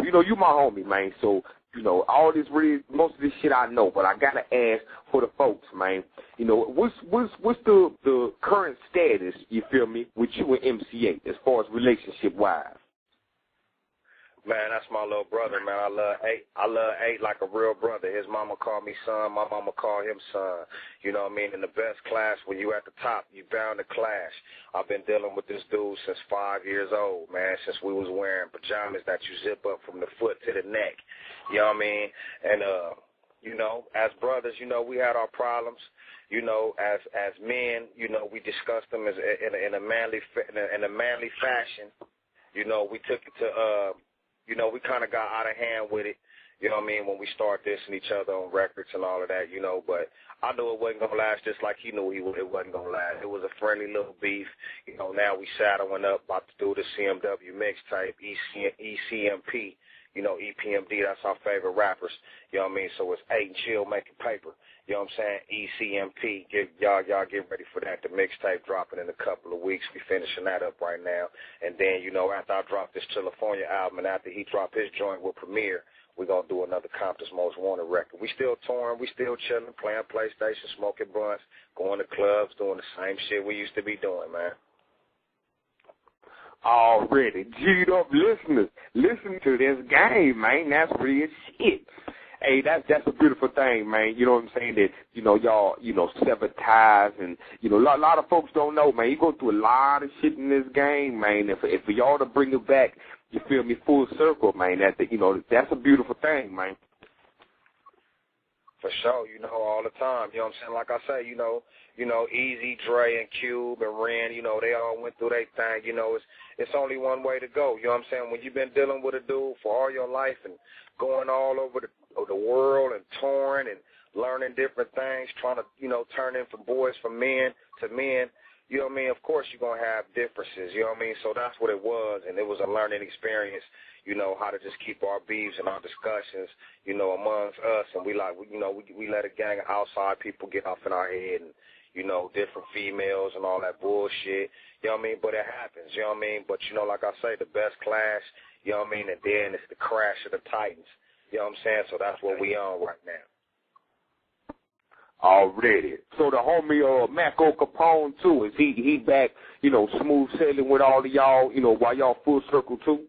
you my homie, man. So, all this really, most of this shit I know, but I gotta ask for the folks, man. What's the current status, you feel me, with you and MC Eiht as far as relationship-wise? Man, that's my little brother, man. I love Eiht like a real brother. His mama called me son. My mama called him son. You know what I mean? In the best class, when you at the top, you bound to clash. I've been dealing with this dude since 5 years old, man, since we was wearing pajamas that you zip up from the foot to the neck. You know what I mean? And, as brothers, we had our problems. As men, we discussed them in a manly fashion. We took it to, we kind of got out of hand with it, you know what I mean, when we start dissing each other on records and all of that, but I knew it wasn't going to last just like he knew it wasn't going to last. It was a friendly little beef. Now we saddling up, about to do the CMW mixtape, ECMP, EPMD, that's our favorite rappers, you know what I mean, so it's Eiht and Chill making paper. You know what I'm saying? ECMP. Y'all get ready for that. The mixtape dropping in a couple of weeks. We finishing that up right now. And then, after I drop this California album and after he drop his joint with Premier, we're going to do another Comptons Most Wanted record. We still touring. We still chilling, playing PlayStation, smoking blunts, going to clubs, doing the same shit we used to be doing, man. Already. G'd up listeners. Listen to this game, man. That's real shit. Hey, that's a beautiful thing, man. You know what I'm saying? That, y'all, sever ties and, a lot of folks don't know, man. You go through a lot of shit in this game, man. And for y'all to bring it back, you feel me, full circle, man, that's a beautiful thing, man. For sure, all the time. You know what I'm saying? Like I say, Easy, Dre, and Cube, and Ren, they all went through their thing. It's only one way to go. You know what I'm saying? When you've been dealing with a dude for all your life and going all over the world and touring and learning different things, trying to, turn in from boys from men to men, you know what I mean? Of course you're going to have differences, you know what I mean? So that's what it was, and it was a learning experience, how to just keep our beefs and our discussions, amongst us, and we let a gang of outside people get off in our head and, different females and all that bullshit, you know what I mean? But it happens, you know what I mean? But, like I say, the best clash, you know what I mean? And then it's the crash of the Titans, you know what I'm saying? So that's what we on right now. Already. So the homie Mc Capone too, is he back, smooth sailing with all of y'all, while y'all full circle too?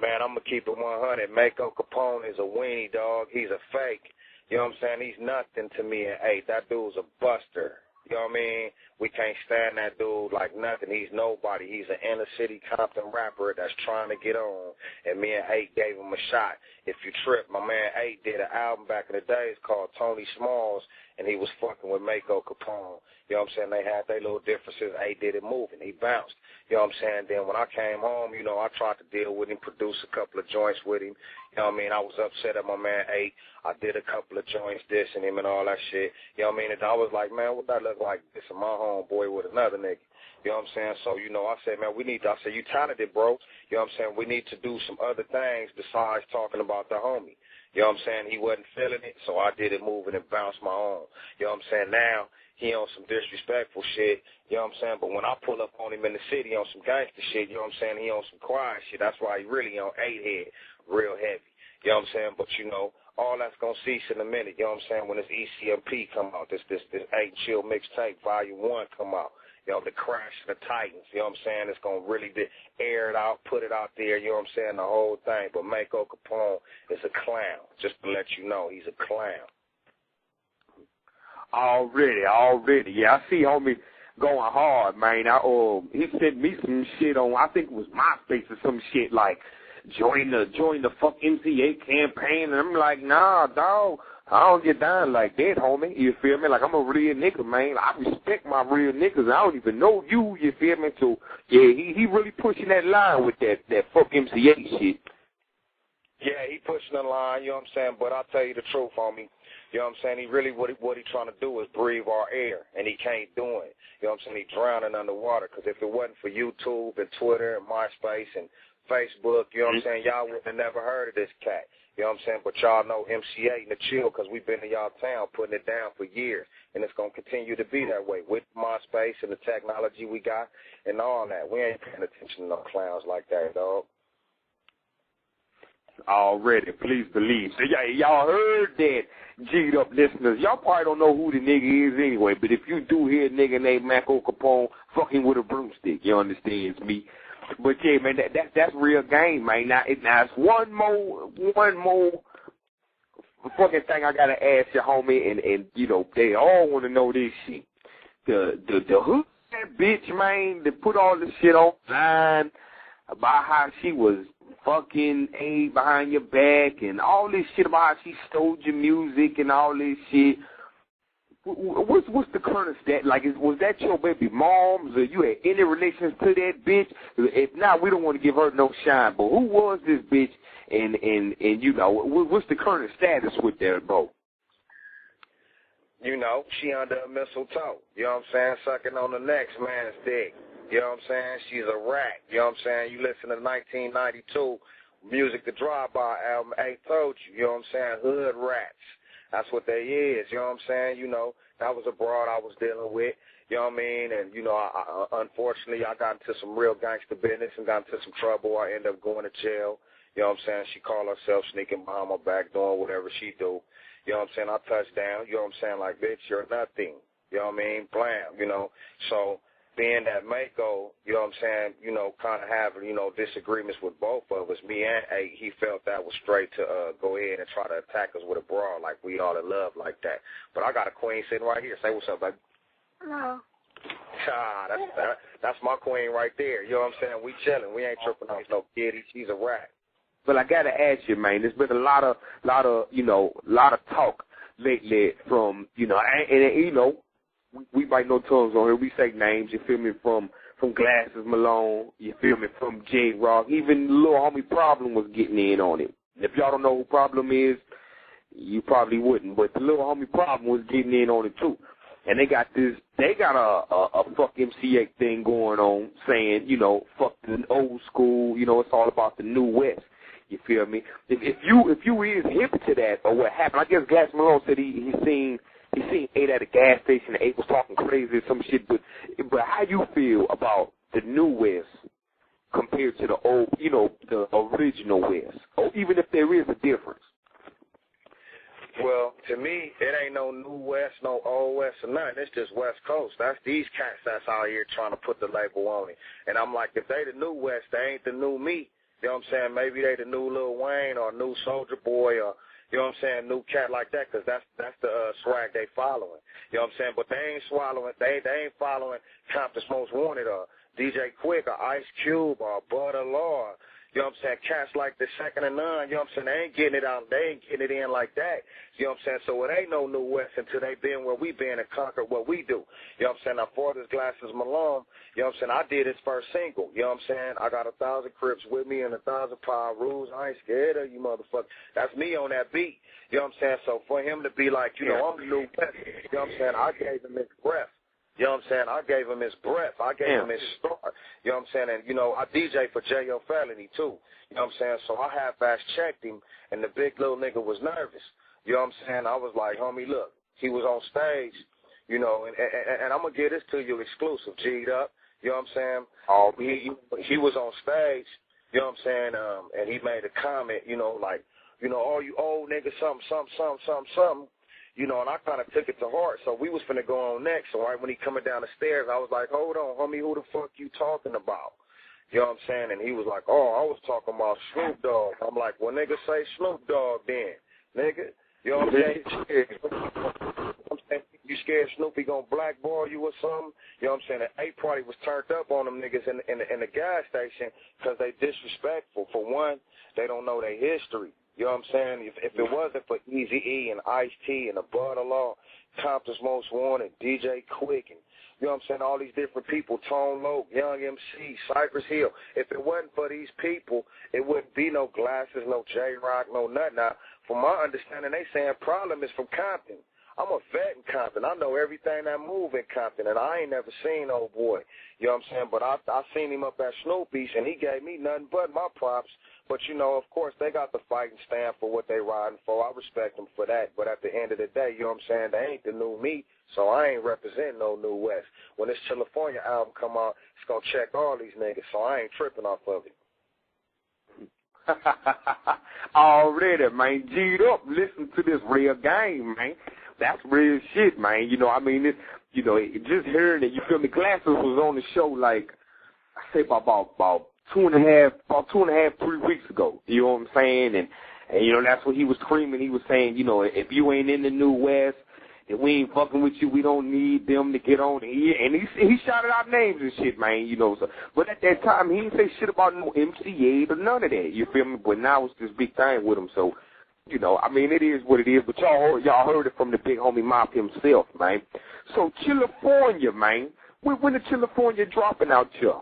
Man, I'm gonna keep it 100. Mc Capone is a weenie, dog. He's a fake. You know what I'm saying? He's nothing to me and Eiht. That dude's a buster. You know what I mean? We can't stand that dude like nothing. He's nobody. He's an inner city Compton rapper that's trying to get on. And me and Eiht gave him a shot. If you trip, my man Eiht did an album back in the days called Tony Smalls, and he was fucking with Mc Capone. You know what I'm saying? They had their little differences. Eiht did it moving. He bounced. You know what I'm saying? Then when I came home, I tried to deal with him, produce a couple of joints with him. You know what I mean? I was upset at my man Eiht. I did a couple of joints dissing him and all that shit. You know what I mean? And I was like, man, what that look like dissing my homeboy with another nigga? You know what I'm saying? So, I said, man, I said, you talented, bro. You know what I'm saying? We need to do some other things besides talking about the homie. You know what I'm saying? He wasn't feeling it, so I did it moving and bounced my own. You know what I'm saying? Now, he on some disrespectful shit, you know what I'm saying? But when I pull up on him in the city on some gangster shit, you know what I'm saying? He on some quiet shit. That's why he really on Eiht head, real heavy. You know what I'm saying? But, all that's going to cease in a minute, you know what I'm saying? When this ECMP come out, this Eiht Chill mixtape, Volume 1 come out. The crash of the Titans, you know what I'm saying? It's going to really be aired out, put it out there, you know what I'm saying, the whole thing. But Mc Capone is a clown, just to let you know, he's a clown. Already. Yeah, I see homie going hard, man. He sent me some shit on, I think it was MySpace or some shit like, join the fuck MC Eiht campaign. And I'm like, nah, dog. I don't get down like that, homie. You feel me? Like, I'm a real nigga, man. I respect my real niggas. I don't even know you feel me? So, yeah, he really pushing that line with that fuck MC Eiht shit. Yeah, he pushing the line, you know what I'm saying? But I'll tell you the truth, homie. You know what I'm saying? He really, what he trying to do is breathe our air, and he can't do it. You know what I'm saying? He drowning underwater, because if it wasn't for YouTube and Twitter and MySpace and Facebook, you know what I'm saying, y'all would have never heard of this cat. You know what I'm saying? But y'all know MC Eiht and the Chill, because we've been in y'all town putting it down for years, and it's going to continue to be that way with MySpace and the technology we got and all that. We ain't paying attention to no clowns like that, dog. already. Please believe. So y'all heard that, G'd up listeners. Y'all probably don't know who the nigga is anyway, but if you do hear a nigga named Mc Capone fucking with a broomstick, you understand me? But yeah, man, that's real game, man. Now it's one more fucking thing I gotta ask you, homie, and you know they all want to know this shit. The hood that bitch, man, that put all this shit online about how she was fucking behind your back and all this shit about how she stole your music and all this shit. What's the current stat? Like, was that your baby mom's, or you had any relations to that bitch? If not, we don't want to give her no shine. But who was this bitch? And you know, what's the current status with that, bro? You know, she under a mistletoe. You know what I'm saying? Sucking on the next man's dick. You know what I'm saying? She's a rat. You know what I'm saying? You listen to 1992 Music the Drive-By album, Eight told you. You know what I'm saying? Hood rats. That's what they is. You know what I'm saying? You know, that was a broad I was dealing with. You know what I mean? And, you know, I unfortunately, I got into some real gangster business and got into some trouble. I ended up going to jail. You know what I'm saying? She called herself sneaking behind my back, doing whatever she do. You know what I'm saying? I touched down. You know what I'm saying? Like, bitch, you're nothing. You know what I mean? Blam, you know. So being that Mako, you know what I'm saying, you know, kind of having, you know, disagreements with both of us, me and Eiht, he felt that was straight to go ahead and try to attack us with a brawl like we all in love like that. But I got a queen sitting right here. Say what's up, baby. Hello. That's my queen right there. You know what I'm saying? We chilling. We ain't tripping on no kitty. She's a rat. But I gotta ask you, man. There's been a lot of talk lately from, you know, and you know, we bite no tongues on here. We say names. You feel me? From Glasses Malone. You feel me? From J Rock. Even little homie Problem was getting in on it. If y'all don't know who Problem is, you probably wouldn't. But the little homie Problem was getting in on it too. And they got a fuck Mc Eiht thing going on, saying, you know, fuck the old school. You know, it's all about the new West. You feel me? If you is hip to that or what happened, I guess Glass Malone said he seen Eiht at a gas station and Eiht was talking crazy or some shit. But how you feel about the new West compared to the old, you know, the original West, or even if there is a difference? Well, to me, it ain't no new West, no old West, or nothing. It's just West Coast. That's these cats that's out here trying to put the label on it. And I'm like, if they the new West, they ain't the new me. You know what I'm saying? Maybe they the new Lil Wayne or new Soulja Boy or, you know what I'm saying, new cat like that, because that's the swag they following. You know what I'm saying? But they ain't swallowing, they ain't following Comptons Most Wanted or DJ Quick or Ice Cube or Butter Law. You know what I'm saying? Cats like the Second and None, you know what I'm saying? They ain't getting it out. They ain't getting it in like that. You know what I'm saying? So it ain't no new West until they been where we been and conquered what we do. You know what I'm saying? Now, for this Glasses Malone, you know what I'm saying? I did his first single. You know what I'm saying? I got 1,000 Crips with me and 1,000 Power Rules. I ain't scared of you, motherfucker. That's me on that beat. You know what I'm saying? So for him to be like, you know, I'm the new West, you know what I'm saying? I gave him his breath. You know what I'm saying? I gave him his breath. I gave him his start. You know what I'm saying? And, you know, I DJ for J.O. Felony, too. You know what I'm saying? So I half-ass checked him, and the big little nigga was nervous. You know what I'm saying? I was like, homie, look, he was on stage, you know, and I'm going to give this to you exclusive, G'd up. You know what I'm saying? He was on stage, you know what I'm saying, and he made a comment, you know, like, you know, all you old niggas, something. You know, and I kind of took it to heart, so we was finna go on next. So right when he coming down the stairs, I was like, hold on, homie, who the fuck you talking about? You know what I'm saying? And he was like, oh, I was talking about Snoop Dogg. I'm like, well, nigga, say Snoop Dogg then, nigga. You know what I'm saying? You scared Snoopy gonna blackball you or something? You know what I'm saying? The Eiht party was turned up on them niggas in the gas station because they disrespectful. For one, they don't know their history. You know what I'm saying? If it wasn't for Eazy-E and Ice-T and the Butter Law, Comptons Most Wanted, DJ Quick, and you know what I'm saying, all these different people, Tone Loc, Young MC, Cypress Hill. If it wasn't for these people, it wouldn't be no Glasses, no J-Rock, no nothing. Now, from my understanding, they saying Problem is from Compton. I'm a vet in Compton. I know everything that move in Compton, and I ain't never seen old boy. You know what I'm saying? But I seen him up at Snoopy's, and he gave me nothing but my props. But, you know, of course, they got the fight and stand for what they riding for. I respect them for that. But at the end of the day, you know what I'm saying, they ain't the new me, so I ain't representing no new West. When this California album come out, it's going to check all these niggas, so I ain't tripping off of it. Already, man. G'd up. Listen to this real game, man. That's real shit, man. You know, I mean, it, you know, just hearing it, you feel me? Glasses was on the show, like, I say about 3 weeks ago. You know what I'm saying? And, you know, that's what he was screaming. He was saying, you know, if you ain't in the New West, then we ain't fucking with you. We don't need them to get on. And he shouted out names and shit, man, you know. So, but at that time, he didn't say shit about no Mc Eiht or none of that. You feel me? But now it's this big thing with him. So, you know, I mean, it is what it is. But y'all heard it from the big homie Mop himself, man. So, California, man. When is California dropping out here?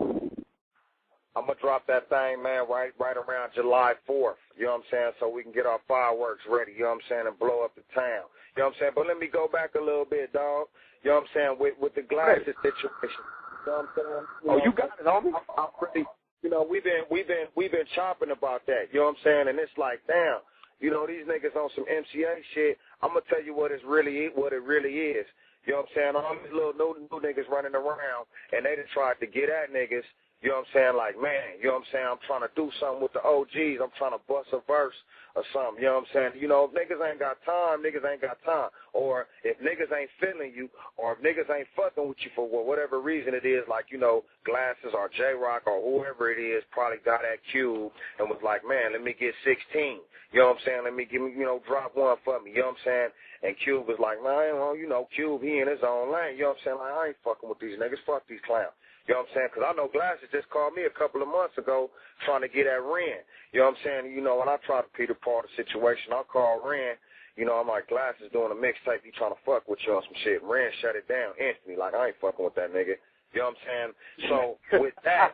I'm going to drop that thing, man, right around July 4th, you know what I'm saying, so we can get our fireworks ready, you know what I'm saying, and blow up the town. You know what I'm saying? But let me go back a little bit, dog. You know what I'm saying? With the glasses situation. You know what I'm saying? You got it, homie. I'm pretty, you know, we've been chopping about that. You know what I'm saying? And it's like, damn, you know, these niggas on some Mc Eiht shit. I'm gonna tell you what it really is. You know what I'm saying? All these little new niggas running around, and they done tried to get at niggas. You know what I'm saying? Like, man, you know what I'm saying? I'm trying to do something with the OGs. I'm trying to bust a verse or something. You know what I'm saying? You know, if niggas ain't got time, niggas ain't got time. Or if niggas ain't feeling you, or if niggas ain't fucking with you for whatever reason it is, like, you know, Glasses or J-Rock or whoever it is probably got at Cube and was like, man, let me get 16. You know what I'm saying? Let me drop one for me. You know what I'm saying? And Cube was like, man, well, you know, Cube, he in his own lane. You know what I'm saying? Like, I ain't fucking with these niggas. Fuck these clowns. You know what I'm saying? Because I know Glasses just called me a couple of months ago trying to get at Ren. You know what I'm saying? You know, when I try to Peter Paul the situation, I call Ren. You know, I'm like, Glasses doing a mixtape. He trying to fuck with you on some shit. Ren shut it down instantly. Like, I ain't fucking with that nigga. You know what I'm saying? So with that,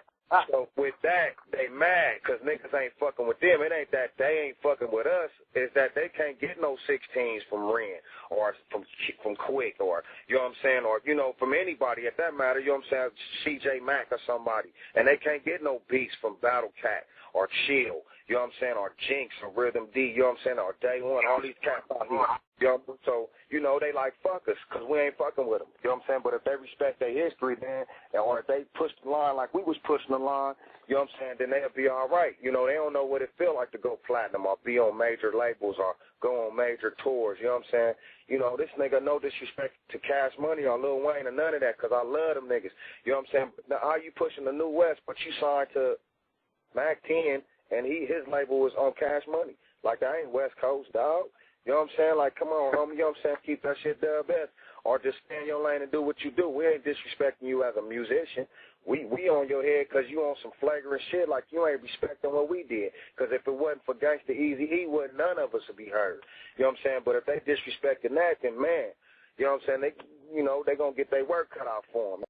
they mad because niggas ain't fucking with them. It ain't that they ain't fucking with us. It's that they can't get no 16s from Ren or from Quick or, you know what I'm saying, or, you know, from anybody at that matter, you know what I'm saying, CJ Mack or somebody. And they can't get no beats from Battle Cat or Chill, you know what I'm saying, or Jinx or Rhythm D, you know what I'm saying, or Day One, all these cats out here. You know, so, you know, they like fuck us because we ain't fucking with them. You know what I'm saying? But if they respect their history, then, or if they push the line like we was pushing the line, you know what I'm saying, then they'll be all right. You know, they don't know what it feel like to go platinum or be on major labels or go on major tours. You know what I'm saying? You know, this nigga, no disrespect to Cash Money or Lil Wayne or none of that because I love them niggas. You know what I'm saying? Now, how you pushing the New West, but you signed to Mac 10 and his label was on Cash Money. Like, I ain't West Coast, dog. You know what I'm saying? Like, come on, homie, you know what I'm saying? Keep that shit there best. Or just stay in your lane and do what you do. We ain't disrespecting you as a musician. We on your head because you on some flagrant shit like you ain't respecting what we did. Because if it wasn't for Gangsta Easy, none of us would be heard. You know what I'm saying? But if they disrespecting that, then, man, you know what I'm saying? They going to get their work cut out for them.